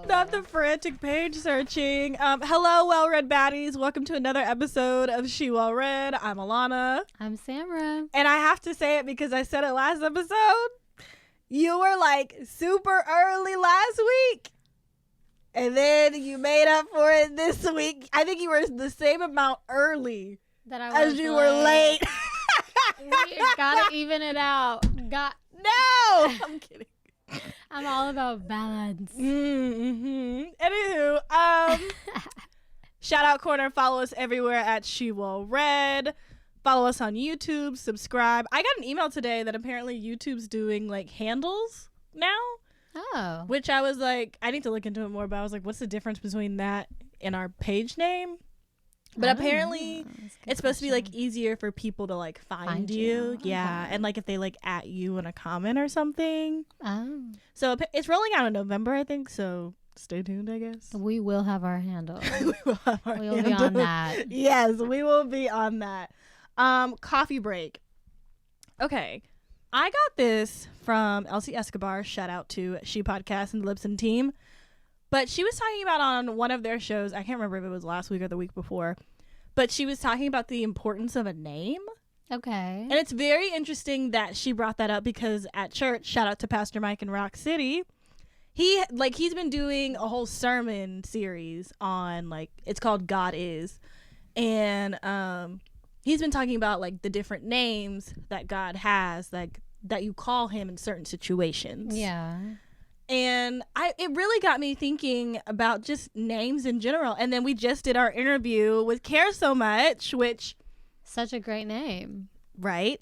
Not the frantic page searching. Hello, well-read baddies. Welcome to another episode of She Well Read. I'm Alana. I'm Samra. And I have to say it because I said it last episode. You were like super early last week. And then you made up for it this week. I think you were the same amount early that I was as you were late. We gotta even it out. No! I'm kidding. I'm all about balance. Anywho, shout out corner. Follow us everywhere at She Well Read. Follow us on YouTube. Subscribe. I got an email today that apparently YouTube's doing like handles now. Oh. Which I was like, I need to look into it more. But I was like, what's the difference between that and our page name? But apparently it's supposed to be like easier for people to like find you. Yeah. Okay. And like if they like at you in a comment or something. Oh. So it's rolling out in November, I think. So stay tuned, I guess. We will have our handle. We'll be on that. Yes, we will be on that. Coffee break. Okay. I got this from Elsie Escobar. Shout out to She Podcast and the Lipson team. But she was talking about on one of their shows, I can't remember if it was last week or the week before, but she was talking about the importance of a name. Okay. And it's very interesting that she brought that up because at church, shout out to Pastor Mike in Rock City, he's been doing a whole sermon series on like, it's called God Is. And he's been talking about like the different names that God has, like that you call him in certain situations. Yeah. And it really got me thinking about just names in general. And then we just did our interview with Care So Much, which... Such a great name. Right?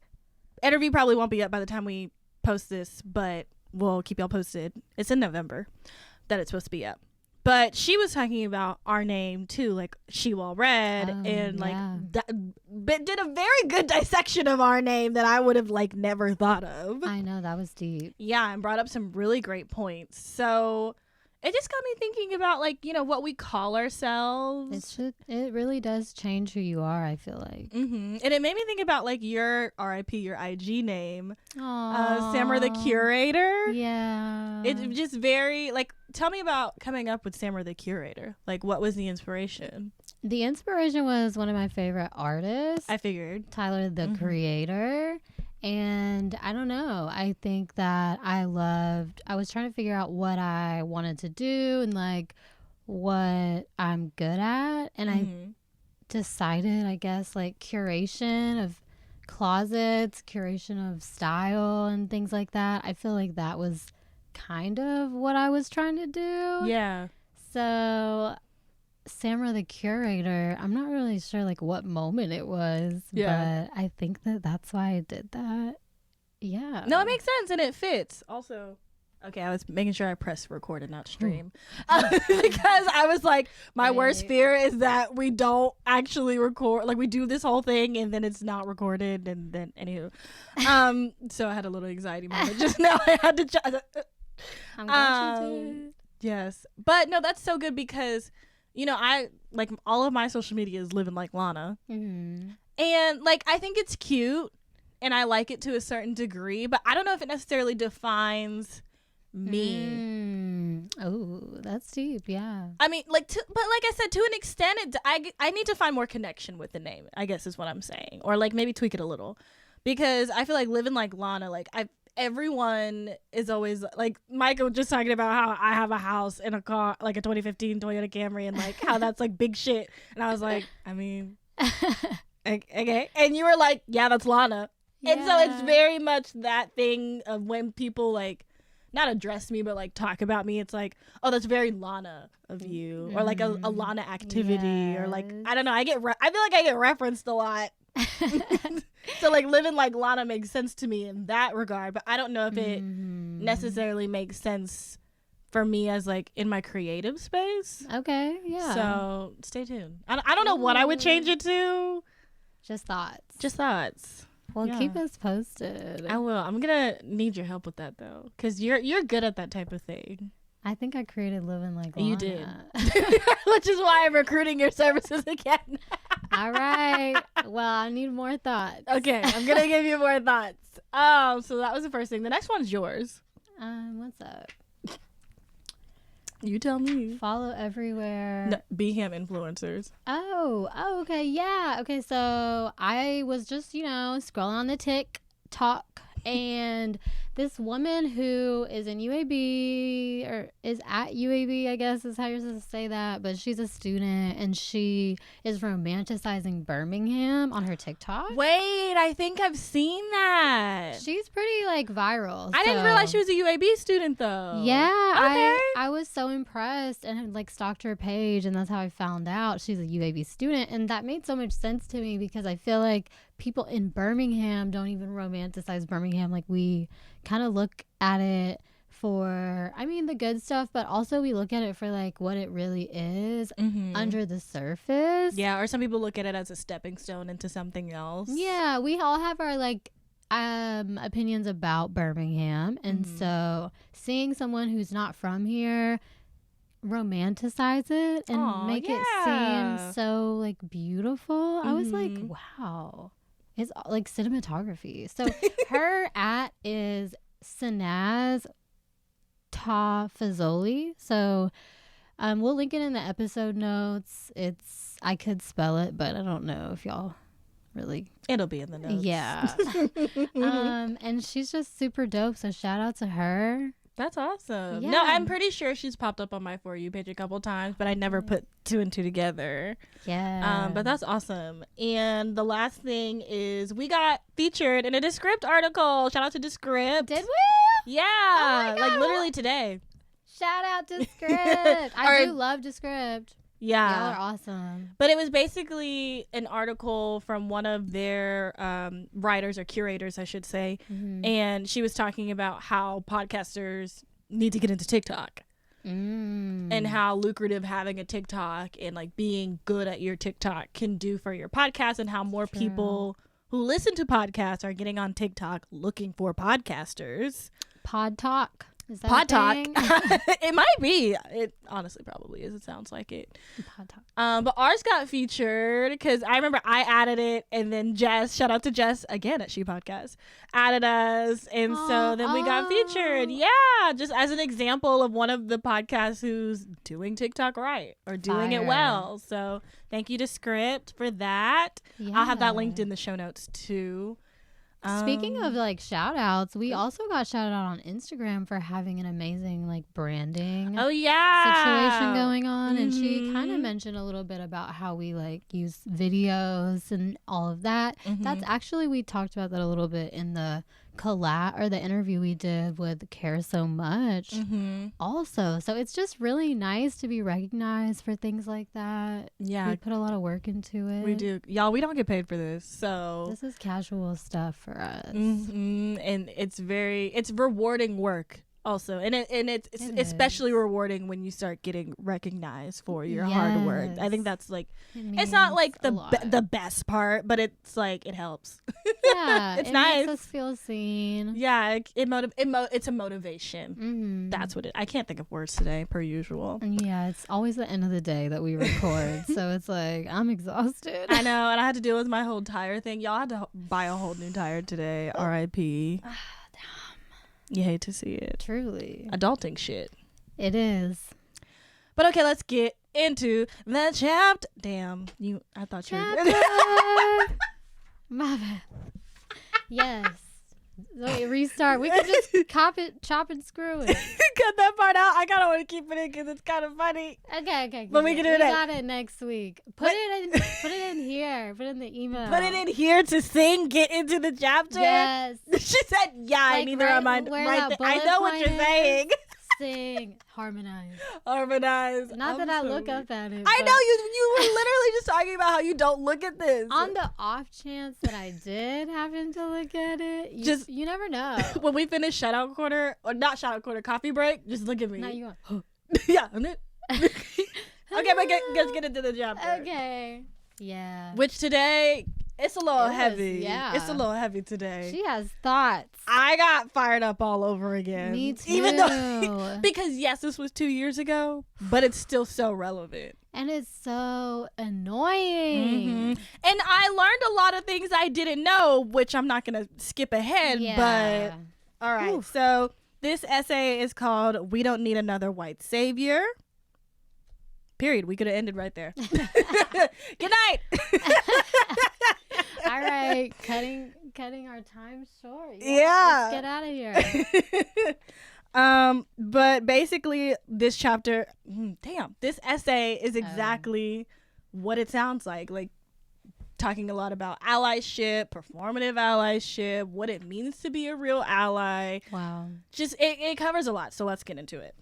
Interview probably won't be up by the time we post this, but we'll keep y'all posted. It's in November that it's supposed to be up. But she was talking about our name too, like She Well Read, and like but did a very good dissection of our name that I would have like never thought of. I know, that was deep. Yeah, and brought up some really great points. So it just got me thinking about like, you know, what we call ourselves. It really does change who you are, I feel like. And it made me think about like your RIP, your IG name, Samra the Curator. Yeah. It just very like, tell me about coming up with Samra the Curator. Like, what was the inspiration? The inspiration was one of my favorite artists. I figured. Tyler, the Creator. And I don't know. I think that I was trying to figure out what I wanted to do and like what I'm good at. And I decided, I guess, like curation of closets, curation of style and things like that. I feel like that was kind of what I was trying to do. Yeah. So Samra the Curator, I'm not really sure like what moment it was, but I think that's why I did that. Yeah. No, it makes sense and it fits. Also, okay, I was making sure I pressed record and not stream because I was like, my worst fear is that we don't actually record, like we do this whole thing and then it's not recorded and then anywho. So I had a little anxiety moment just now. I had to try. I'm glad you did. Yes, but no, that's so good because, you know, I like all of my social media is living like Lana, and like I think it's cute and I like it to a certain degree, but I don't know if it necessarily defines me. Oh, that's deep. Yeah. I mean, like, but like I said, to an extent, I need to find more connection with the name, I guess is what I'm saying, or like maybe tweak it a little, because I feel like living like Lana, like everyone is always like Michael just talking about how I have a house and a car, like a 2015 Toyota Camry, and like how that's like big shit. And I was like, I mean, okay. And you were like, yeah, that's Lana. Yeah. And so it's very much that thing of when people like not address me, but like talk about me. It's like, oh, that's very Lana of you, or like a Lana activity, or like, I don't know. I feel like I get referenced a lot. So like living like Lana makes sense to me in that regard, but I don't know if it necessarily makes sense for me as like in my creative space. Okay, yeah. So stay tuned. I don't know what I would change it to. Just thoughts. Well, keep us posted. I will. I'm gonna need your help with that though, because you're good at that type of thing. I think I created Living Like Lana. You did. Which is why I'm recruiting your services again. All right. Well, I need more thoughts. Okay, I'm gonna give you more thoughts. So that was the first thing. The next one's yours. What's up? You tell me. Follow everywhere. No, BHAM influencers. Oh, okay, yeah. Okay, so I was just, scrolling on the TikTok, and this woman who is in UAB, or is at UAB, I guess is how you're supposed to say that, but she's a student, and she is romanticizing Birmingham on her TikTok. Wait, I think I've seen that. She's pretty, viral. I didn't realize she was a UAB student, though. Yeah, okay. I was so impressed and had, stalked her page, and that's how I found out she's a UAB student, and that made so much sense to me because I feel like people in Birmingham don't even romanticize Birmingham. We kind of look at it for, the good stuff, but also we look at it for what it really is under the surface. Yeah, or some people look at it as a stepping stone into something else. Yeah, we all have our opinions about Birmingham, and so seeing someone who's not from here romanticize it and make it seem so beautiful, I was like, wow. It's cinematography. So her at is Sanaz Tafazoli. So we'll link it in the episode notes. I could spell it, but I don't know if y'all really. It'll be in the notes. Yeah. And she's just super dope. So shout out to her. That's awesome. Yeah. No, I'm pretty sure she's popped up on my For You page a couple times, but I never put two and two together. Yeah. But that's awesome. And the last thing is we got featured in a Dissect article. Shout out to Dissect. Did we? Yeah. Oh my God. Literally today. Shout out to Dissect. I do love Dissect. Yeah. Y'all are awesome. But it was basically an article from one of their writers or curators, I should say. And she was talking about how podcasters need to get into TikTok. And how lucrative having a TikTok and being good at your TikTok can do for your podcast, and how more people who listen to podcasts are getting on TikTok looking for podcasters. Pod Talk. Is that Pod Talk. thing? It might be. It honestly probably is. It sounds like it. Pod Talk. But ours got featured because I remember I added it, and then Jess, shout out to Jess again at She Podcast, added us, and so then we got featured. Yeah, just as an example of one of the podcasts who's doing TikTok right or doing it well. So thank you to Script for that. Yeah. I'll have that linked in the show notes too. Speaking of shout outs, we also got shouted out on Instagram for having an amazing branding situation going on. And she kind of mentioned a little bit about how we use videos and all of that. That's actually, we talked about that a little bit in the collab or the interview we did with Care So Much also. So it's just really nice to be recognized for things like that. Yeah, we put a lot of work into it. We do. Y'all, we don't get paid for this, so this is casual stuff for us. And it's rewarding work also, and it's especially rewarding when you start getting recognized for your hard work. I think that's it's not the best part, but it's it helps. Yeah, it's it nice. Makes us feel seen. Yeah, it's a motivation. That's what I can't think of words today, per usual. And yeah, it's always the end of the day that we record, so it's I'm exhausted. I know, and I had to deal with my whole tire thing. Y'all had to buy a whole new tire today. R.I.P. You hate to see it. Truly. Adulting shit. It is. But okay, let's get into the chapter. Damn. I thought you were good. My bad. Yes. Wait, restart. We can just chop and screw it. Cut that part out. I kind of want to keep it in because it's kind of funny. Okay. But we can do we that. got it next week. Put it in here. Put it in the email. Put it in here to sing. Get into the chapter. Yes. She said, "Yeah, I neither on mine." I know what you're saying. Sing, harmonize. Not that I look up at it. I know you were literally just talking about how you don't look at this. On the off chance that I did happen to look at it, you never know. When we finish shoutout corner, or not shoutout corner, coffee break, just look at me. Now you want. Yeah. Okay, but let's get into the chapter. Okay. Yeah. Which today It's a little heavy. Yeah. It's a little heavy today. She has thoughts. I got fired up all over again. Me too. Even though, because yes, this was 2 years ago, but it's still so relevant. And it's so annoying. Mm-hmm. And I learned a lot of things I didn't know, which I'm not going to skip ahead. Yeah. But all right. Oof. So this essay is called "We Don't Need Another White Savior." Period. We could have ended right there. Good night. All right, cutting our time short. Yeah. Let's get out of here. But basically this chapter, this essay is exactly what it sounds like talking a lot about allyship, performative allyship, what it means to be a real ally. Wow. Just it covers a lot, so let's get into it.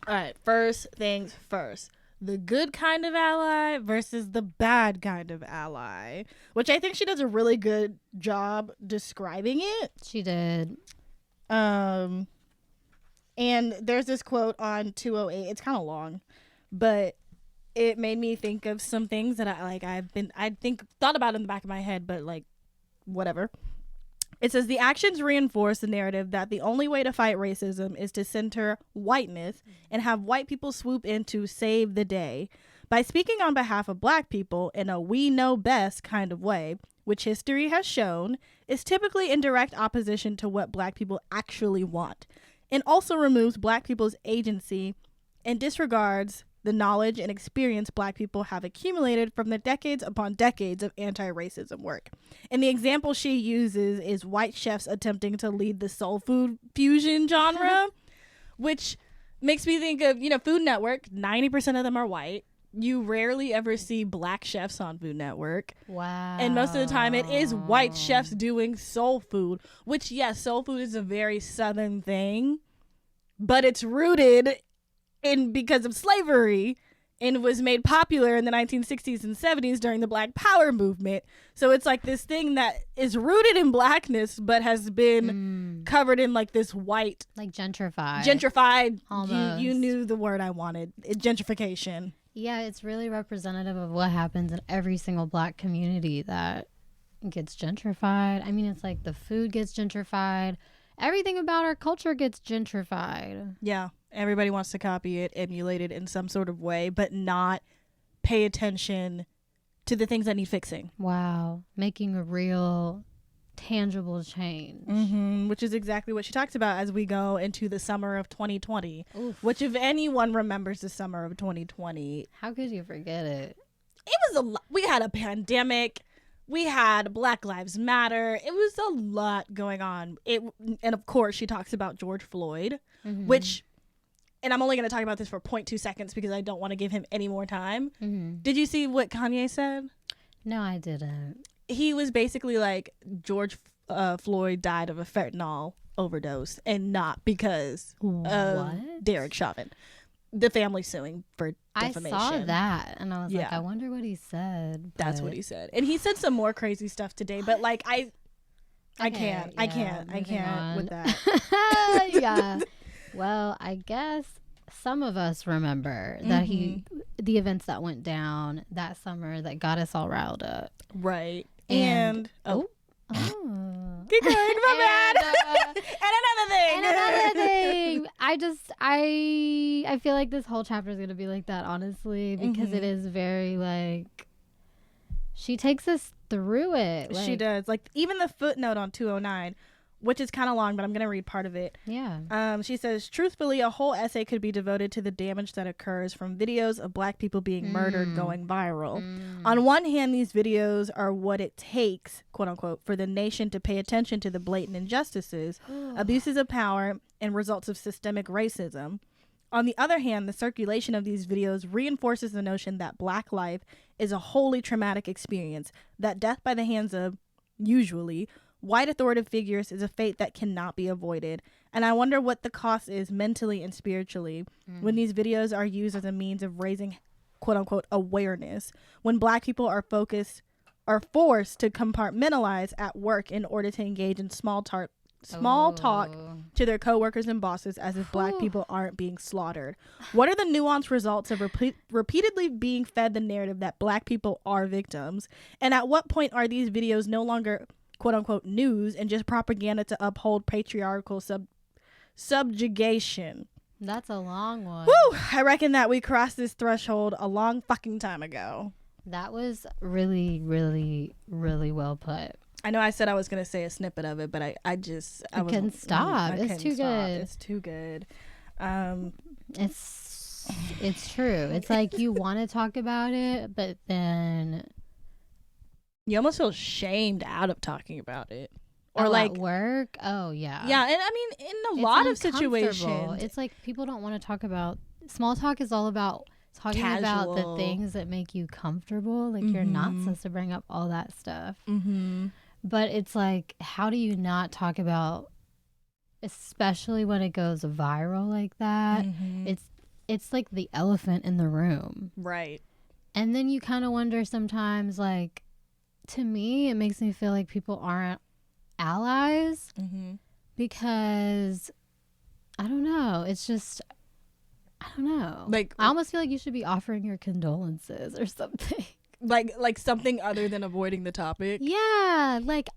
All right, first things first. The good kind of ally versus the bad kind of ally, which I think she does a really good job describing it. She did. And there's this quote on 208. It's kind of long, but it made me think of some things that I thought about in the back of my head, but whatever. It says the actions reinforce the narrative that the only way to fight racism is to center whiteness and have white people swoop in to save the day. By speaking on behalf of black people in a we know best kind of way, which history has shown is typically in direct opposition to what black people actually want, and also removes black people's agency and disregards the knowledge and experience black people have accumulated from the decades upon decades of anti-racism work. And the example she uses is white chefs attempting to lead the soul food fusion genre, which makes me think of, Food Network. 90% of them are white. You rarely ever see black chefs on Food Network. Wow. And most of the time it is white chefs doing soul food, which, yes, soul food is a very Southern thing, but it's rooted in because of slavery and was made popular in the 1960s and 70s during the Black Power movement. So it's like this thing that is rooted in blackness but has been covered in this white, gentrified. Almost. You knew the word I wanted. Gentrification. Yeah, it's really representative of what happens in every single black community that gets gentrified. I mean, it's like the food gets gentrified. Everything about our culture gets gentrified. Yeah. Everybody wants to copy it, emulate it in some sort of way, but not pay attention to the things that need fixing. Wow. Making a real tangible change. Which is exactly what she talks about as we go into the summer of 2020. Oof. Which, if anyone remembers the summer of 2020. How could you forget it? It was a lot. We had a pandemic. We had Black Lives Matter. It was a lot going on. And of course, she talks about George Floyd, which... And I'm only going to talk about this for 0.2 seconds because I don't want to give him any more time. Did you see what Kanye said? No, I didn't. He was basically like, George Floyd died of a fentanyl overdose and not because of Derek Chauvin. The family suing for defamation. I saw that and I was like, I wonder what he said. That's what he said. And he said some more crazy stuff today, but I can't with that. Yeah. Well, I guess some of us remember that the events that went down that summer that got us all riled up. Right. And oh. Keep going, my bad. And another thing. I feel like this whole chapter is going to be like that, honestly, because it is very she takes us through it. She does. Even the footnote on 209, which is kind of long, but I'm going to read part of it. Yeah. She says, truthfully, a whole essay could be devoted to the damage that occurs from videos of black people being murdered going viral. On one hand, these videos are what it takes, quote unquote, for the nation to pay attention to the blatant injustices, abuses of power, and results of systemic racism. On the other hand, the circulation of these videos reinforces the notion that black life is a wholly traumatic experience, that death by the hands of, usually, white authoritative figures is a fate that cannot be avoided. And I wonder what the cost is mentally and spiritually when these videos are used as a means of raising, quote unquote, awareness, when black people are forced to compartmentalize at work in order to engage in small talk small talk Oh. to their coworkers and bosses as if black people aren't being slaughtered. What are the nuanced results of repeatedly being fed the narrative that black people are victims? And at what point are these videos no longer quote unquote news and just propaganda to uphold patriarchal subjugation? That's a long one. Woo! I reckon that we crossed this threshold a long fucking time ago. That was really, really, really well put. I know I said I was going to say a snippet of it, but I couldn't stop. It's too good. It's too good. It's true. It's like you want to talk about it, but then you almost feel shamed out of talking about it. Or like at work. Oh yeah. Yeah, and I mean in a lot of situations, it's like people don't want to talk about. Small talk is all about talking about the things that make you comfortable. Like you're not supposed to bring up all that stuff. But it's like, how do you not talk about, especially when it goes viral like that? It's like the elephant in the room. Right. And then you kind of wonder sometimes, like, to me, it makes me feel like people aren't allies because, I don't know. It's just, I don't know. Like, I almost feel like you should be offering your condolences or something. Like something other than avoiding the topic. Yeah, like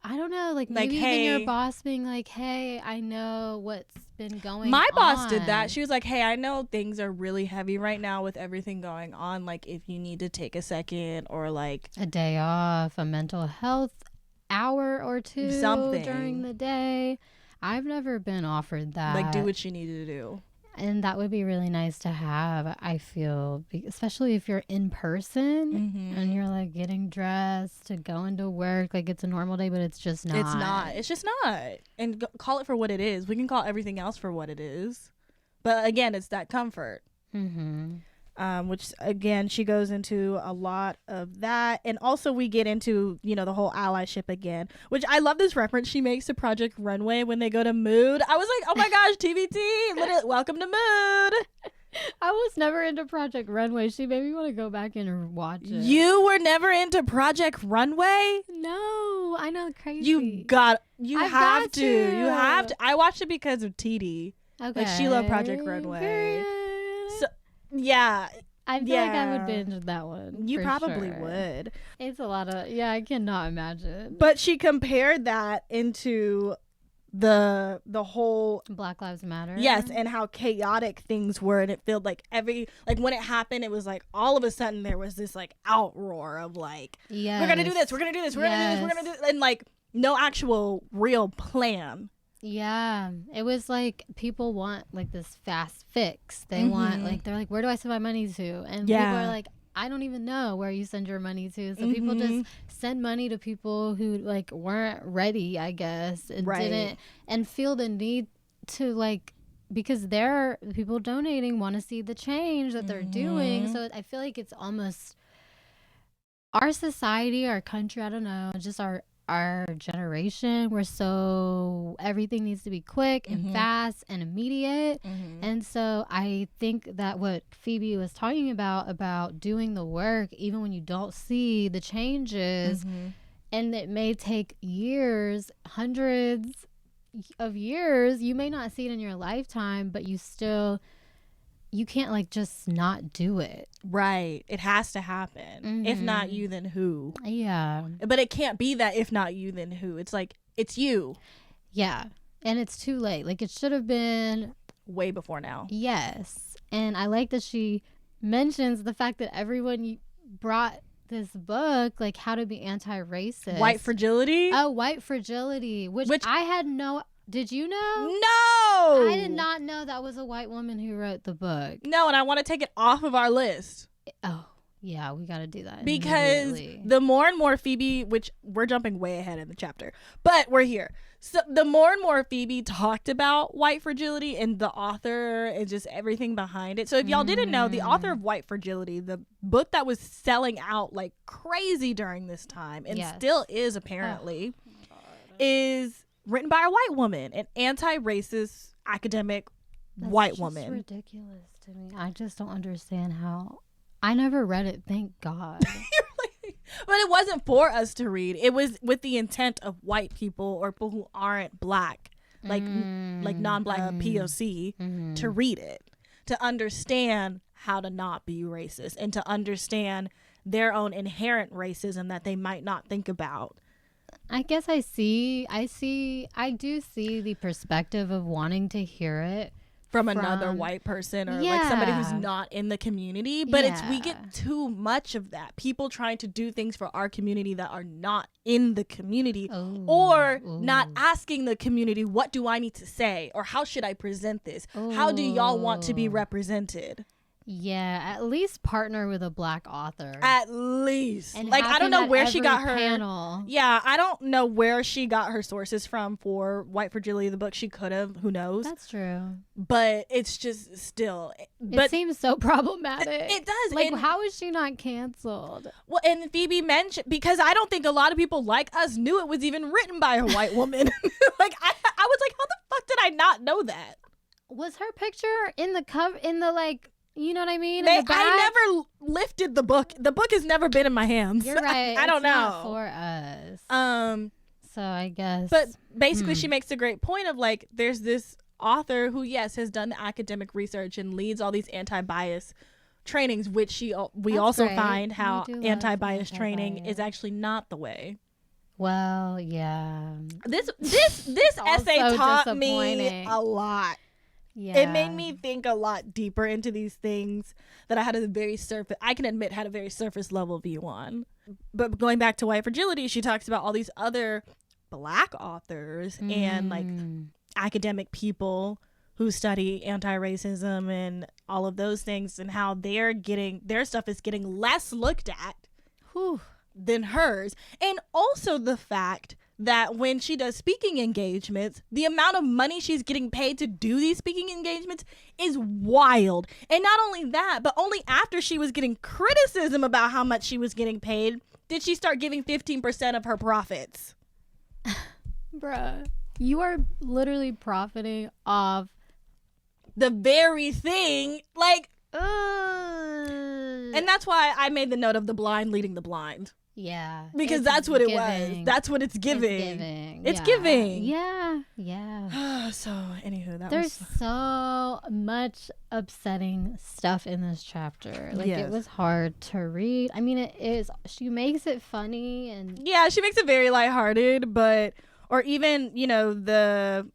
I don't know, like maybe hey, even your boss being like, "Hey, I know what's been going on." My boss did that. She was like, "Hey, I know things are really heavy right now with everything going on. Like, if you need to take a second or like a day off, a mental health hour or two something during the day." I've never been offered that. Like, do what you need to do. And that would be really nice to have, I feel, especially if you're in person and you're like getting dressed to go into work like it's a normal day, but it's just not. It's not. It's just not. And call it for what it is. We can call everything else for what it is. But again, it's that comfort. Which, again, she goes into a lot of that. And also we get into, you know, the whole allyship again, which I love this reference she makes to Project Runway when they go to Mood. I was like, oh my gosh, TBT, literally, welcome to Mood. I was never into Project Runway. She made me want to go back and watch it. You were never into Project Runway? No, I know, crazy. You have to. I watched it because of TD. Okay. Like, she loved Project Runway. So, yeah. I feel like I would binge that one. You probably would. It's a lot of, I cannot imagine. But she compared that into the whole Black Lives Matter. Yes, and how chaotic things were, and it felt like when it happened, it was like all of a sudden there was this like outroar of like, we're gonna do this, we're gonna do this, we're gonna do this, we're gonna do this, and like no actual real plan. Yeah, it was like people want like this fast fix. They want like, they're like, where do I send my money to? And people are like, I don't even know where you send your money to. So people just send money to people who like weren't ready, I guess, and didn't, and feel the need to like, because they're people donating want to see the change that they're doing. So I feel like it's almost our society, our country, I don't know, just our generation, we're so everything needs to be quick and fast and immediate. And so I think that what Phoebe was talking about doing the work even when you don't see the changes, and it may take years, hundreds of years, you may not see it in your lifetime, but you can't like just not do it. Right. It has to happen. If not you, then who? Yeah. But it can't be that if not you, then who? It's like, it's you. Yeah. And it's too late. Like it should have been way before now. Yes. And I like that she mentions the fact that everyone brought this book, like How to Be Anti-Racist. White Fragility? Oh, White Fragility. Which I had no... Did you know? No! I did not know that was a white woman who wrote the book. No, and I want to take it off of our list. Oh, yeah, we got to do that. Because the more and more Phoebe, which we're jumping way ahead in the chapter, but we're here. So the more and more Phoebe talked about white fragility and the author and just everything behind it. So if y'all didn't know, the author of White Fragility, the book that was selling out like crazy during this time and still is apparently, is written by a white woman, an anti-racist academic white woman. That's ridiculous to me. I just don't understand how. I never read it, thank God. But it wasn't for us to read. It was with the intent of white people or people who aren't black, like non-black POC, to read it, to understand how to not be racist and to understand their own inherent racism that they might not think about. I guess I do see the perspective of wanting to hear it from another white person or like somebody who's not in the community, but we get too much of that, people trying to do things for our community that are not in the community, or not asking the community, what do I need to say, or how should I present this, how do y'all want to be represented? At least partner with a black author. At least. And like, I don't know where she got her panel. Yeah, I don't know where she got her sources from for White Fragility, the book. She could have, who knows. That's true. But it's just still. It seems so problematic. It does. Like, how is she not canceled? Well, and Phoebe mentioned, because I don't think a lot of people like us knew it was even written by a white woman. Like, I was like, how the fuck did I not know that? Was her picture in the cover, in the, like, you know what I mean? I never lifted the book. The book has never been in my hands. You're right. I don't know. Not for us. So I guess. But basically, she makes a great point of like, there's this author who, yes, has done the academic research and leads all these anti-bias trainings, which we also find how anti-bias training is actually not the way. Well, yeah. This essay taught me a lot. Yeah. It made me think a lot deeper into these things that I had a very had a very surface level view on. But going back to White Fragility, she talks about all these other black authors and like academic people who study anti-racism and all of those things, and how their stuff is getting less looked at than hers. And also the fact that when she does speaking engagements, the amount of money she's getting paid to do these speaking engagements is wild. And not only that, but only after she was getting criticism about how much she was getting paid did she start giving 15% of her profits. Bruh, you are literally profiting off the very thing, like, and that's why I made the note of the blind leading the blind. Yeah. Because that's what it was. That's what it's giving. It's giving. Yeah. Yeah. So, anywho, there's so much upsetting stuff in this chapter. Like, it was hard to read. I mean, it is. She makes it funny and. Yeah, she makes it very lighthearted, or even, the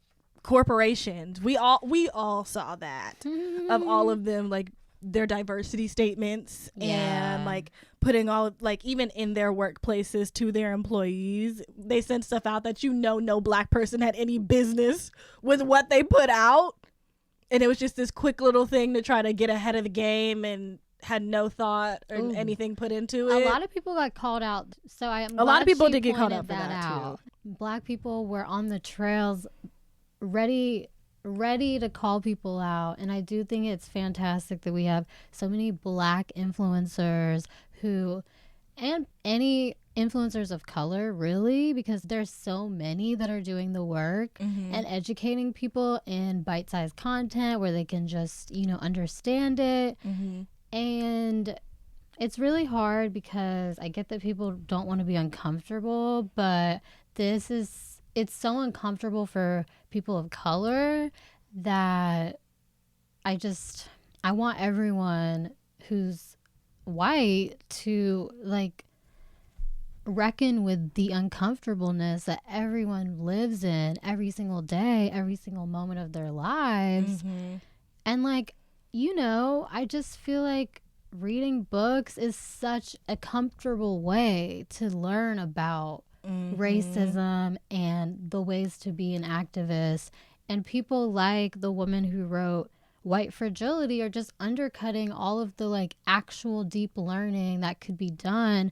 corporations. We all saw that of all of them, like, their diversity statements and like putting all, like, even in their workplaces to their employees, they sent stuff out that no black person had any business with what they put out, and it was just this quick little thing to try to get ahead of the game and had no thought or anything put into it. A lot of people got called out, so a lot of people did get called out for that too. Black people were on the trails ready to call people out, and I do think it's fantastic that we have so many black influencers and any influencers of color, really, because there's so many that are doing the work and educating people in bite-sized content where they can just understand it. And it's really hard because I get that people don't want to be uncomfortable, but it's so uncomfortable for people of color that I want everyone who's white to like reckon with the uncomfortableness that everyone lives in every single day, every single moment of their lives. And like, I just feel like reading books is such a comfortable way to learn about racism and the ways to be an activist. And people like the woman who wrote White Fragility are just undercutting all of the like actual deep learning that could be done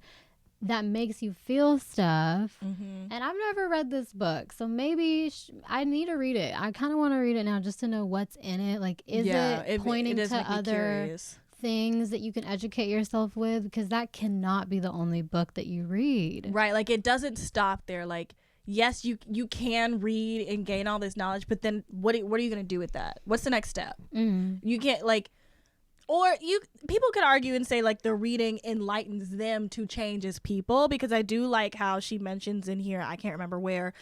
that makes you feel stuff. And I've never read this book, so maybe I need to read it. I kind of want to read it now just to know what's in it. Like, is it pointing to other things that you can educate yourself with? Because that cannot be the only book that you read. Right, like it doesn't stop there. Like, yes, you can read and gain all this knowledge, but then what are you going to do with that? What's the next step? You can't, like, Or people could argue and say like the reading enlightens them to change as people, because I do like how she mentions in here, I can't remember where,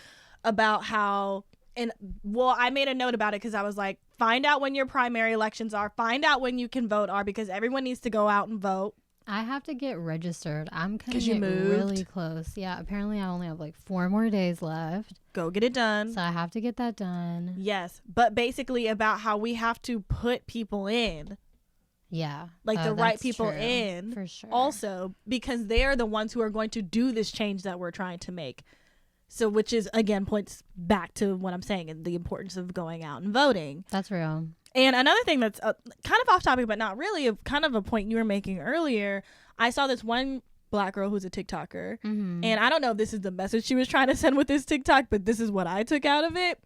about how, and well, I made a note about it because I was like, find out when your primary elections are, find out when you can vote are, because everyone needs to go out and vote. I have to get registered. I'm cutting you it moved? really close. Yeah, apparently I only have like 4 more days left. Go get it done. So I have to get that done. Yes, but basically about how we have to put people in. Yeah. Like the right that's people true, in. For sure. Also, because they're the ones who are going to do this change that we're trying to make. So, which is, again, points back to what I'm saying and the importance of going out and voting. That's real. And another thing that's kind of off topic, but not really, kind of a point you were making earlier, I saw this one Black girl who's a TikToker. Mm-hmm. And I don't know if this is the message she was trying to send with this TikTok, but this is what I took out of it.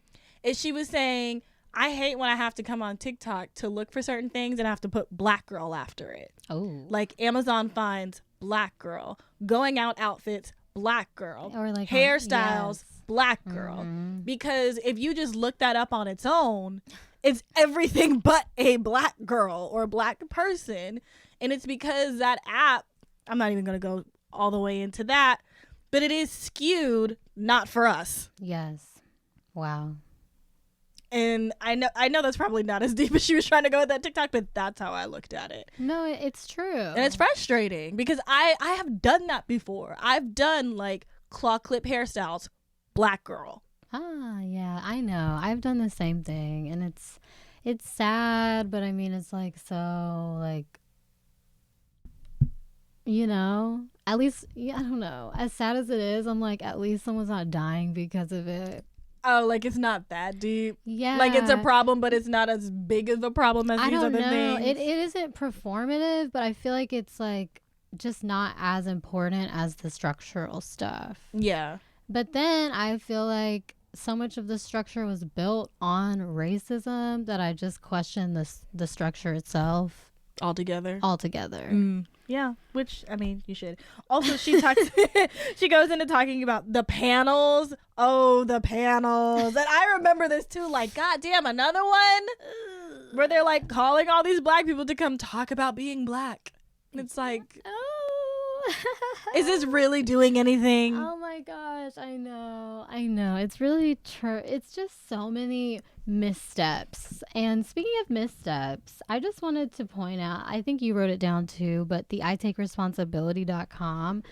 Is she was saying, I hate when I have to come on TikTok to look for certain things and I have to put Black girl after it. Oh. Like Amazon finds Black girl, going out outfits, Black girl, Or like hairstyles, yes. Black girl. Mm-hmm. Because if you just look that up on its own, it's everything but a Black girl or a Black person. And it's because that app, I'm not even going to go all the way into that, but it is skewed not for us. Yes. Wow. And I know that's probably not as deep as she was trying to go with that TikTok, but that's how I looked at it. No, it's true. And it's frustrating because I have done that before. I've done like claw clip hairstyles, Black girl. Ah, yeah, I know. I've done the same thing, and it's sad, but I mean, it's like so like, you know, at least, yeah, I don't know. As sad as it is, I'm like, at least someone's not dying because of it. Oh, like it's not that deep. Yeah, Like it's a problem, but it's not as big of a problem as I these don't other know. things. It isn't performative, but I feel like it's like just not as important as the structural stuff. Yeah. But then I feel like so much of the structure was built on racism that I just question the structure itself Altogether. Yeah, which I mean, you should. Also, she talks. She goes into talking about the panels. Oh, the panels, and I remember this too. Like, goddamn, another one where they're like calling all these Black people to come talk about being Black. And it's like, Oh. is this really doing anything? Oh my gosh, I know. It's really true. It's just so many missteps. And speaking of missteps, I just wanted to point out, I think you wrote it down too, but the itakeresponsibility.com,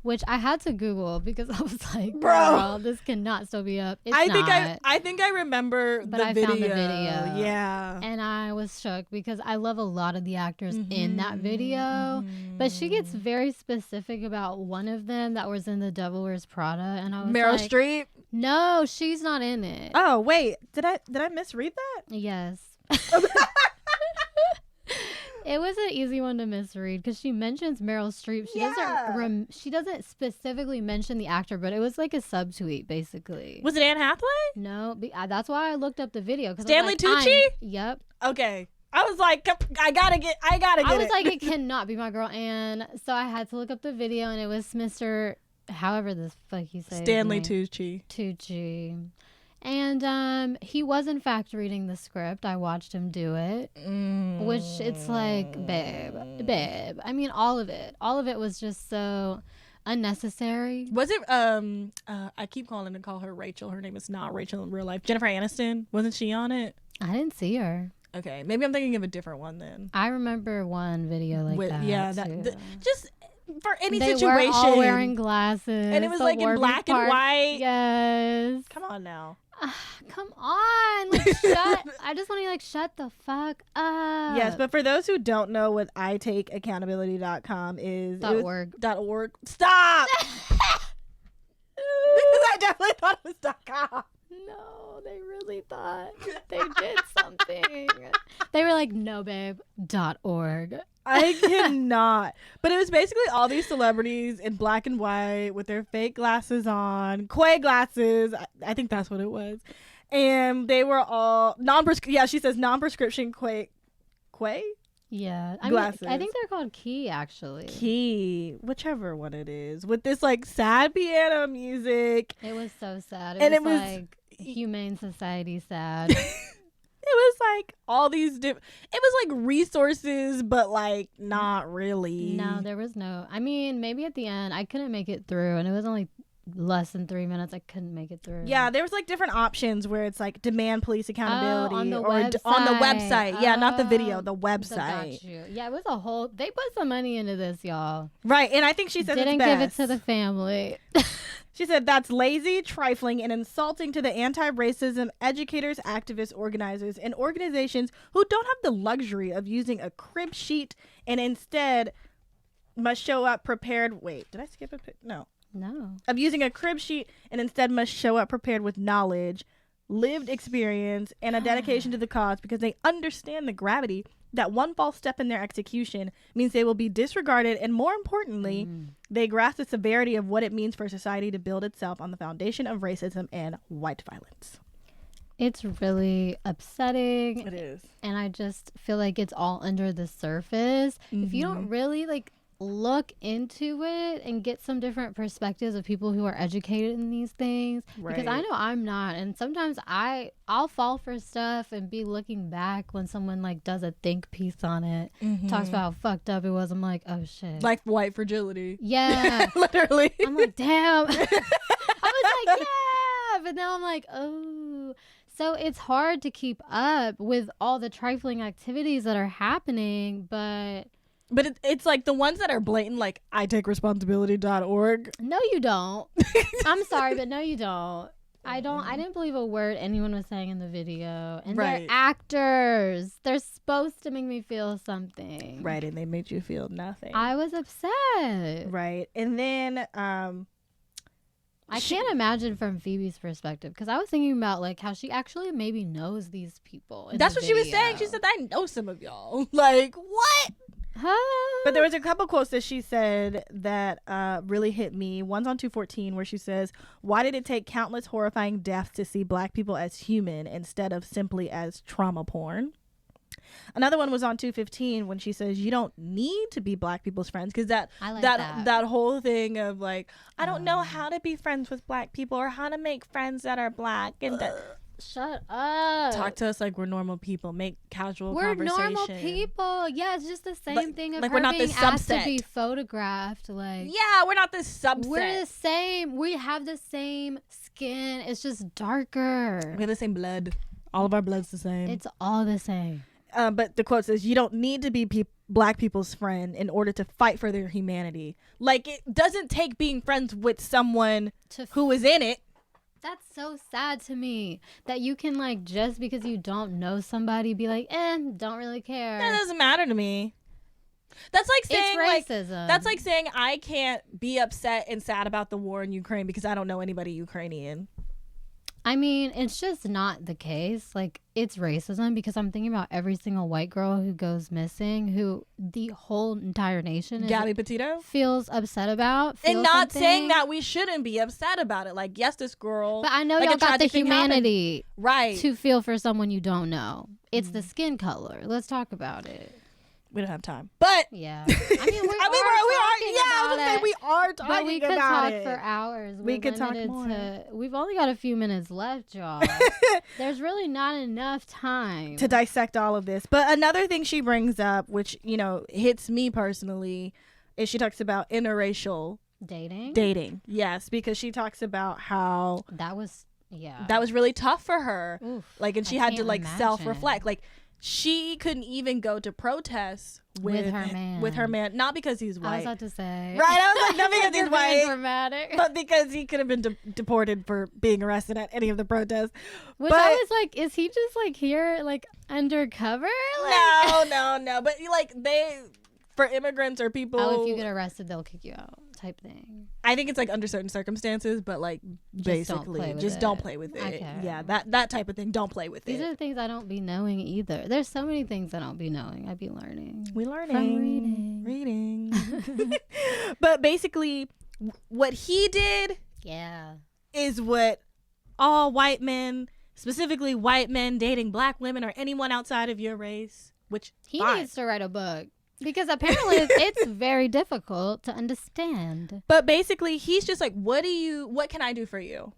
which I had to Google because I was like, bro, this cannot still be up. It's not. I think I remember But the I video. found the video. Yeah. And I was shook because I love a lot of the actors in that video. But she gets very specific about one of them that was in The Devil Wears Prada. And I was Meryl like, Streep. no, she's not in it. Oh wait, did I misread that? Yes. It was an easy one to misread because she mentions Meryl Streep. She doesn't specifically mention the actor, but it was like a subtweet basically. Was it Anne Hathaway? No, that's why I looked up the video. Stanley Tucci? Yep. Okay. I was like, I gotta get I was it. like, it cannot be my girl Anne. So I had to look up the video, and it was Mr. However the fuck you say Stanley his name. Tucci. And he was in fact reading the script. I watched him do it, which it's like, babe. I mean, all of it was just so unnecessary. Was it I keep call her Rachel. Her name is not Rachel in real life. Jennifer Aniston, wasn't she on it? I didn't see her. Okay, maybe I'm thinking of a different one then. I remember one video like that. Yeah, just for any they situation. Were all wearing glasses, and it was like in black and white. Yes. Come on now. Come on, like I just want to shut the fuck up. Yes, but for those who don't know what itakeaccountability.com is, .org. Stop. Because I definitely thought it was .com. No, they really thought they did something. They were like, no, babe, .org. I cannot. But it was basically all these celebrities in black and white with their fake glasses on, Quay glasses. I think that's what it was. And they were all she says non-prescription Quay? Yeah. Glasses. I think they're called Key, actually. Key, whichever one it is, with this like sad piano music. It was so sad. It was like Humane Society sad. was like all these different. It was like resources, but like not really. No, there was no. I mean, maybe at the end I couldn't make it through, and it was only less than 3 minutes. I couldn't make it through. Yeah, there was like different options where it's like demand police accountability on the on the website. Yeah, not the video, the So website. got you. Yeah, it was a whole. They put some money into this, y'all. Right, and I think she said Didn't it's give it best. to the family. She said that's lazy, trifling, and insulting to the anti-racism educators, activists, organizers, and organizations who don't have the luxury of using a crib sheet and instead must show up prepared. Wait, did I skip a No. No. Of using a crib sheet and instead must show up prepared with knowledge, lived experience, and a dedication to the cause because they understand the gravity that one false step in their execution means they will be disregarded, and more importantly, they grasp the severity of what it means for society to build itself on the foundation of racism and white violence. It's really upsetting. It is. And I just feel like it's all under the surface. If you don't really like look into it and get some different perspectives of people who are educated in these things, because I know I'm not, and sometimes I'll fall for stuff and be looking back when someone like does a think piece on it, talks about how fucked up it was. I'm like, oh shit, Like white fragility. yeah. Literally. I'm like, damn. I was like, yeah, but now I'm like, oh. So it's hard to keep up with all the trifling activities that are happening, but it's like the ones that are blatant, like I take responsibility.org. no, you don't. I'm sorry, but no, you don't. I didn't believe a word anyone was saying in the video. And they're actors. They're supposed to make me feel something. Right, and they made you feel nothing. I was upset. Right. And then I can't imagine from Phoebe's perspective, because I was thinking about like how she actually maybe knows these people. That's what she was saying. She said, I know some of y'all. Like, what? But there was a couple quotes that she said that really hit me. One's on 214 where she says, why did it take countless horrifying deaths to see black people as human instead of simply as trauma porn? Another one was on 215 when she says you don't need to be black people's friends, because that whole thing of like, I don't know how to be friends with black people or how to make friends that are black, and shut up. Talk to us like we're normal people. Make casual We're conversation. normal people. Yeah, it's just the same thing of like her we're not being the asked to subset. be photographed. Like, yeah, we're not the subset. we're the same. We have the same skin. It's just darker. We have the same blood. All of our blood's the same. It's all the same. But the quote says, you don't need to be black people's friend in order to fight for their humanity. Like, it doesn't take being friends with someone who is in it. That's so sad to me that you can, like, just because you don't know somebody, be like, don't really care. That doesn't matter to me. That's like saying, it's racism. that's like saying I can't be upset and sad about the war in Ukraine because I don't know anybody Ukrainian. I mean, it's just not the case. Like, it's racism because I'm thinking about every single white girl who goes missing, who the whole entire nation Gabby Petito feels upset about. And not saying that we shouldn't be upset about it. Like, yes, this girl. But I know like y'all got the humanity right to feel for someone you don't know. It's the skin color. Let's talk about it. We don't have time, but yeah, I mean, we are. Yeah, I was gonna say we are talking but we could about talk it for hours. We could talk more. We've only got a few minutes left, y'all. There's really not enough time to dissect all of this. But another thing she brings up, which hits me personally, is she talks about interracial dating. Yes, because she talks about how that was really tough for her. Oof, like, and she had to like self-reflect. Like, she couldn't even go to protests with her man, not because he's white. I was about to say, right? I was like, not because he's white, dramatic, but because he could have been deported for being arrested at any of the protests. Which I was like, is he just like here, like undercover? Like, no. But like for immigrants or people, if you get arrested, they'll kick you out, type thing. I think it's like under certain circumstances, but like basically just don't play with it. Okay. Yeah, that type of thing. Don't play with it. These are the things I don't be knowing either. There's so many things I don't be knowing. I be learning. We learning from reading. But basically, what he did, is what all white men, specifically white men dating black women or anyone outside of your race, which he needs to write a book. Because apparently it's very difficult to understand. But basically, he's just like, what can I do for you?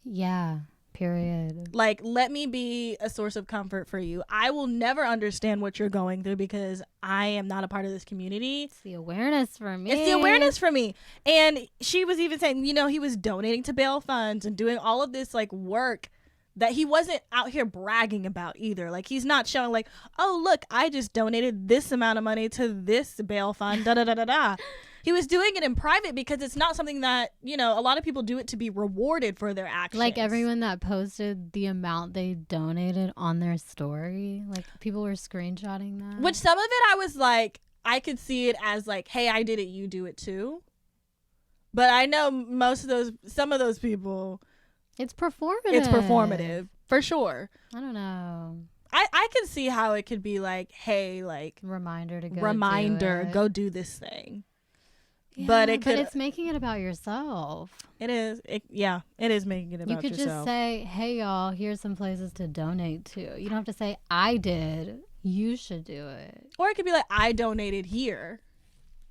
Yeah. Period. Like, let me be a source of comfort for you. I will never understand what you're going through because I am not a part of this community. It's the awareness for me. It's the awareness for me. And she was even saying, you know, he was donating to bail funds and doing all of this like work that he wasn't out here bragging about either. Like, he's not showing like, oh, look, I just donated this amount of money to this bail fund, da da da da da. He was doing it in private because it's not something that, you know, a lot of people do it to be rewarded for their actions. Like everyone that posted the amount they donated on their story, like people were screenshotting that. Which some of it I was like, I could see it as like, hey, I did it, you do it too. But I know some of those people, it's performative. It's performative for sure. I don't know. I can see how it could be like, hey, like reminder, go do this thing. Yeah, but it's making it about yourself. It is. It is making it about yourself. You could just say, hey, y'all, here's some places to donate to. You don't have to say, I did. You should do it. Or it could be like, I donated here.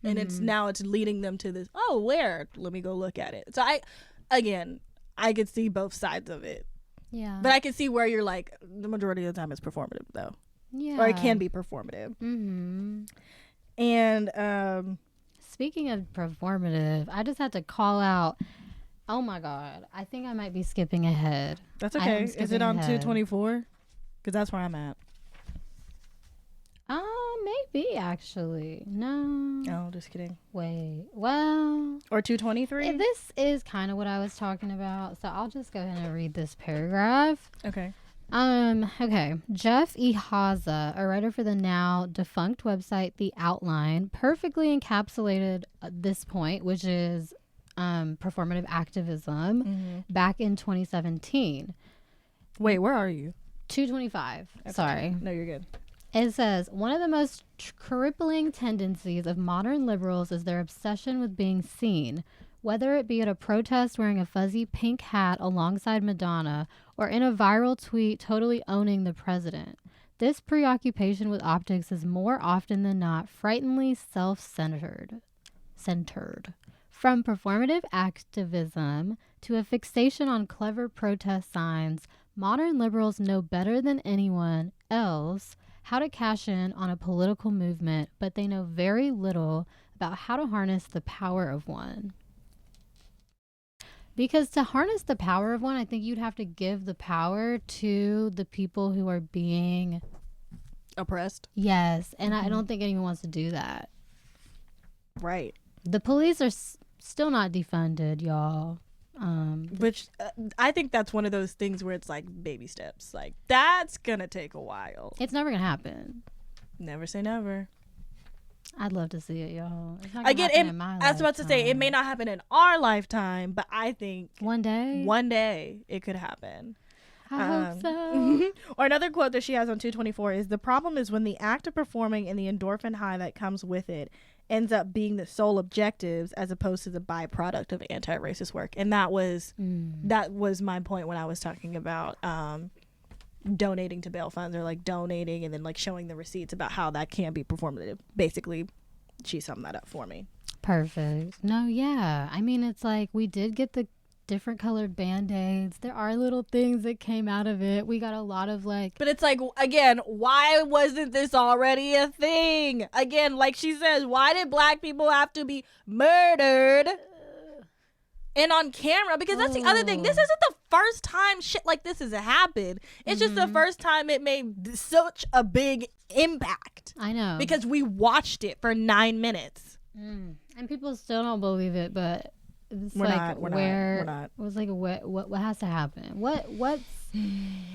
And it's leading them to this, oh, where? Let me go look at it. So I could see both sides of it. Yeah. But I can see where you're like, the majority of the time it's performative, though. Yeah. Or it can be performative. Mm-hmm. And speaking of performative, I just had to call out, oh my God, I think I might be skipping ahead. That's okay. Is it on 224? Because that's where I'm at. Maybe actually. No. Oh, just kidding. Wait. Well. Or 223? This is kind of what I was talking about. So I'll just go ahead and read this paragraph. Okay. Okay. Jeff Ihaza, a writer for the now defunct website The Outline, perfectly encapsulated this point, which is performative activism, back in 2017. Wait, where are you? 225. Sorry. Okay. No, you're good. It says, one of the most crippling tendencies of modern liberals is their obsession with being seen, whether it be at a protest wearing a fuzzy pink hat alongside Madonna or in a viral tweet totally owning the president. This preoccupation with optics is more often than not frighteningly self-centered. From performative activism to a fixation on clever protest signs, modern liberals know better than anyone else how to cash in on a political movement, but they know very little about how to harness the power of one. Because to harness the power of one, I think you'd have to give the power to the people who are being oppressed. Yes, and I don't think anyone wants to do that. Right. The police are still not defunded, y'all. Which I think that's one of those things where it's like baby steps. Like, that's gonna take a while. It's never gonna happen. Never say never. I'd love to see it, y'all. Again, I was about to say it may not happen in our lifetime, but I think one day it could happen. I hope so. Or another quote that she has on 224 is, the problem is when the act of performing and the endorphin high that comes with it ends up being the sole objectives as opposed to the byproduct of anti-racist work. And that was my point when I was talking about donating to bail funds, or like donating and then like showing the receipts about how that can be performative. Basically, she summed that up for me. Perfect. No, yeah. I mean, it's like we did get the different colored Band-Aids. There are little things that came out of it. We got a lot of like, but it's like, again, why wasn't this already a thing? Again, like she says, why did black people have to be murdered and on camera? Because that's the other thing. This isn't the first time shit like this has happened. It's just the first time it made such a big impact. I know, because we watched it for 9 minutes and people still don't believe it, but it's we're like not. It was like what has to happen? What's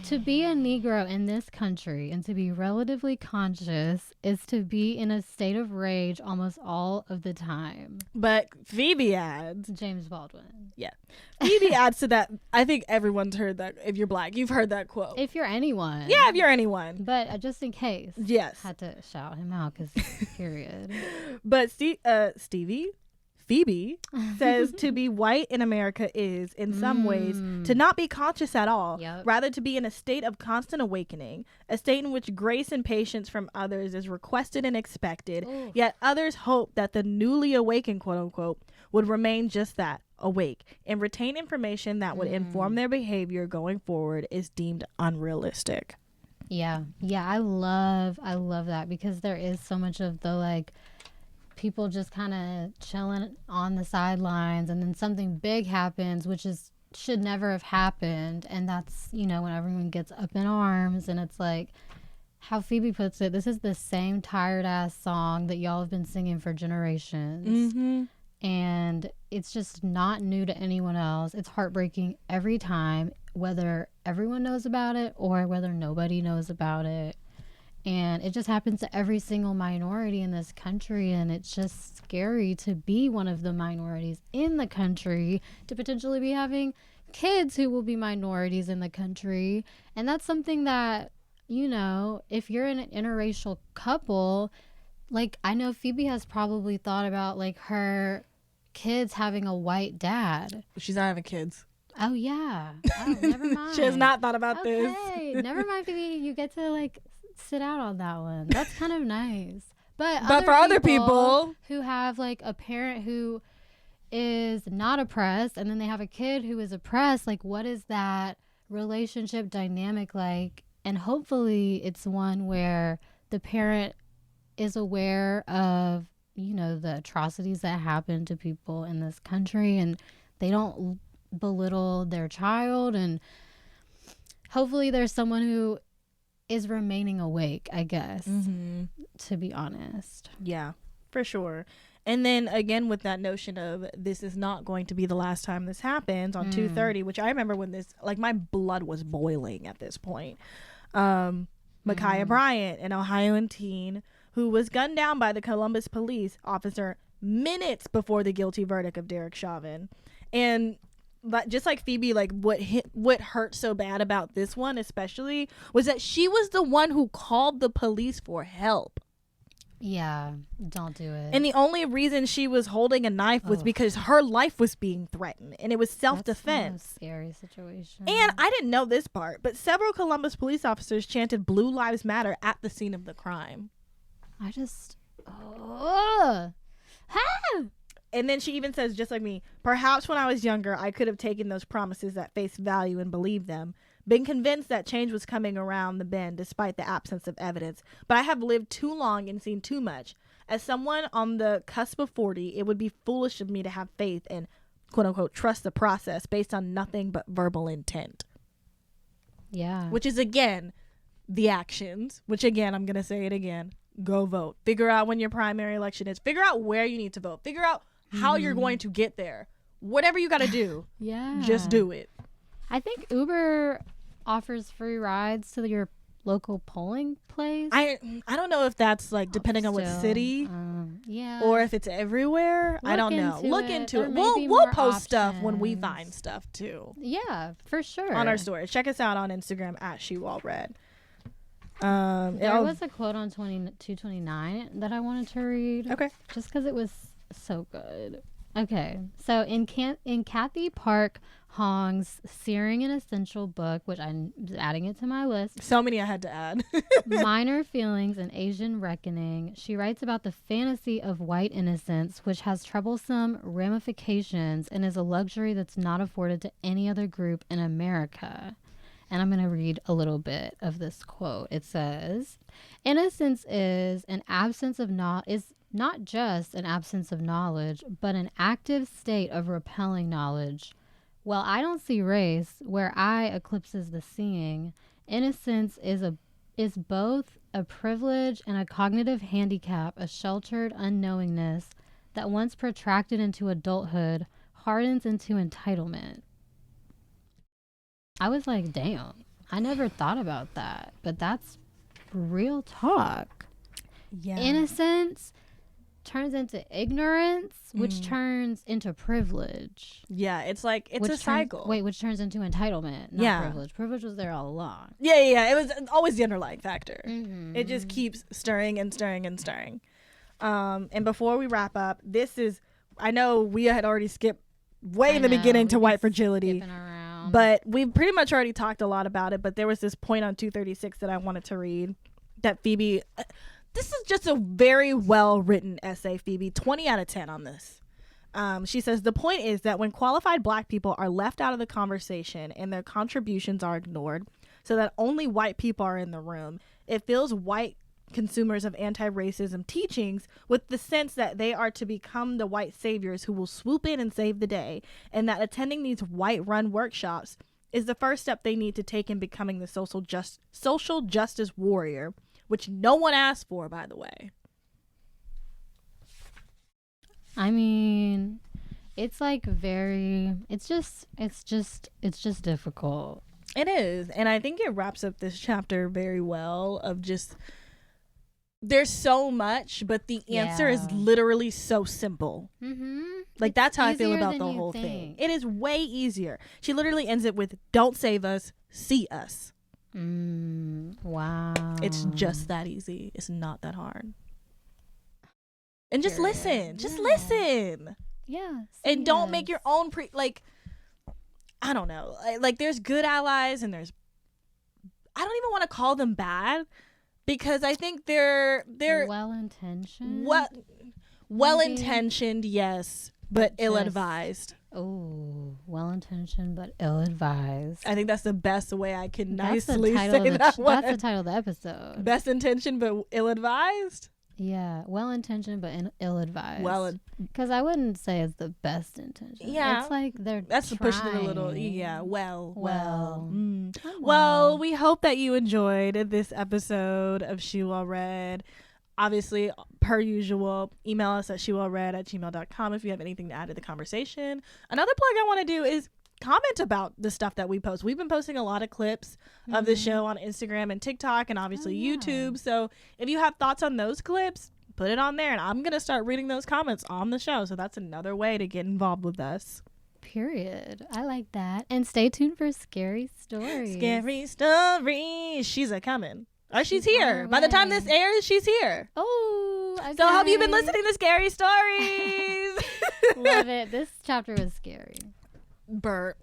to be a Negro in this country and to be relatively conscious is to be in a state of rage almost all of the time. But Phoebe adds, James Baldwin. Yeah, Phoebe adds to that. I think everyone's heard that. If you're black, you've heard that quote. If you're anyone. Yeah, if you're anyone. But just in case. Yes. Had to shout him out because period. But Phoebe says to be white in America is, in some ways, to not be conscious at all, rather to be in a state of constant awakening, a state in which grace and patience from others is requested and expected, yet others hope that the newly awakened, quote unquote, would remain just that, awake and retain information that would inform their behavior going forward is deemed unrealistic. Yeah. I love that, because there is so much of the like people just kind of chilling on the sidelines, and then something big happens, which should never have happened, and that's, you know, when everyone gets up in arms. And it's like how Phoebe puts it, this is the same tired ass song that y'all have been singing for generations. And it's just not new to anyone else. It's heartbreaking every time, whether everyone knows about it or whether nobody knows about it. And it just happens to every single minority in this country. And it's just scary to be one of the minorities in the country, to potentially be having kids who will be minorities in the country. And that's something that, you know, if you're in an interracial couple, like, I know Phoebe has probably thought about like her kids having a white dad. She's not having kids. Oh yeah. Oh, never mind. She has not thought about this. Okay, never mind, Phoebe. You get to like sit out on that one. That's kind of nice. But for other people who have like a parent who is not oppressed, and then they have a kid who is oppressed, like, what is that relationship dynamic like? And hopefully it's one where the parent is aware of, you know, the atrocities that happen to people in this country, and they don't belittle their child. And hopefully there's someone who is remaining awake, I guess, to be honest. Yeah, for sure. And then again, with that notion of this is not going to be the last time this happens on 2:30, which I remember when this, like, my blood was boiling at this point. Ma'Khia Bryant, an Ohioan teen who was gunned down by the Columbus police officer minutes before the guilty verdict of Derek Chauvin. And but just like Phoebe, like what hurt so bad about this one especially was that she was the one who called the police for help. Yeah, don't do it. And the only reason she was holding a knife was because her life was being threatened, and it was self-defense. That's a scary situation. And I didn't know this part, but several Columbus police officers chanted "Blue Lives Matter" at the scene of the crime. I just... And then she even says, just like me, perhaps when I was younger, I could have taken those promises at face value and believed them, been convinced that change was coming around the bend despite the absence of evidence. But I have lived too long and seen too much. As someone on the cusp of 40, it would be foolish of me to have faith and, quote unquote, trust the process based on nothing but verbal intent. Yeah. Which is, again, the actions, which, again, I'm going to say it again. Go vote. Figure out when your primary election is. Figure out where you need to vote. Figure out how you're going to get there. Whatever you got to do. Yeah. Just do it. I think Uber offers free rides to your local polling place. I don't know if that's like depending on what city. Yeah. Or if it's everywhere. I don't know. Look into it. We'll post stuff when we find stuff too. Yeah, for sure. On our stories. Check us out on Instagram at SheWallRed. There was a quote on 229 that I wanted to read. Okay. Just because it was so good. Okay. So in Kathy Park Hong's Searing and Essential book, which I'm adding it to my list. So many I had to add. Minor Feelings and Asian Reckoning, she writes about the fantasy of white innocence, which has troublesome ramifications and is a luxury that's not afforded to any other group in America. And I'm going to read a little bit of this quote. It says, innocence is not just an absence of knowledge, but an active state of repelling knowledge. Well, I don't see race where I eclipses the seeing. Innocence is both a privilege and a cognitive handicap, a sheltered unknowingness that once protracted into adulthood hardens into entitlement. I was like, damn, I never thought about that, but that's real talk. Yeah. Innocence turns into ignorance, which turns into privilege. Yeah, it's like it's a cycle. Which turns into entitlement, not privilege. Privilege was there all along. Yeah. It was always the underlying factor. Mm-hmm. It just keeps stirring and stirring and stirring. And before we wrap up, I know we had already skipped way in the beginning to white fragility. But we've pretty much already talked a lot about it. But there was this point on 236 that I wanted to read that Phoebe... This is just a very well written essay, Phoebe. 20 out of 10 on this. She says the point is that when qualified Black people are left out of the conversation and their contributions are ignored so that only white people are in the room, it fills white consumers of anti-racism teachings with the sense that they are to become the white saviors who will swoop in and save the day, and that attending these white-run workshops is the first step they need to take in becoming the social justice warrior, which no one asked for, by the way. I mean, it's like it's just difficult. It is. And I think it wraps up this chapter very well of just, there's so much, but the answer is literally so simple. Mm-hmm. Like, that's how I feel about the whole thing. It is way easier. She literally ends it with, don't save us, see us. Wow. It's just that easy. It's not that hard. And just listen. Just listen. Yeah. And don't make your own I don't know. Like, there's good allies and there's, I don't even want to call them bad, because I think they're well-intentioned. Well-intentioned, yes, but ill-advised. Oh, well-intentioned but ill-advised. I think that's the best way I can nicely say that one. That's the title of the episode. Best intentioned but ill-advised? Yeah, well-intentioned but ill-advised. Because I wouldn't say it's the best intention. Yeah. It's like that's trying. Pushing it a little. Yeah, well. Well, we hope that you enjoyed this episode of She Well Read. Obviously, per usual, email us at shewellread@gmail.com if you have anything to add to the conversation. Another plug I want to do is comment about the stuff that we post. We've been posting a lot of clips of the show on Instagram and TikTok and obviously YouTube. So if you have thoughts on those clips, put it on there, and I'm going to start reading those comments on the show. So that's another way to get involved with us. Period. I like that. And stay tuned for Scary Stories. Scary Stories. She's a-coming. Oh, she's here. By the time this airs, she's here. Oh, okay. So I hope you've been listening to Scary Stories. Love it. This chapter was scary. Burp.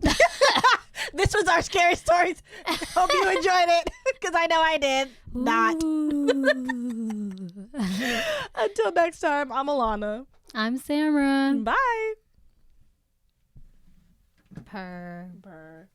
This was our Scary Stories. Hope you enjoyed it, because I know I did. Not. Until next time, I'm Alana. I'm Samra. Bye. Purr.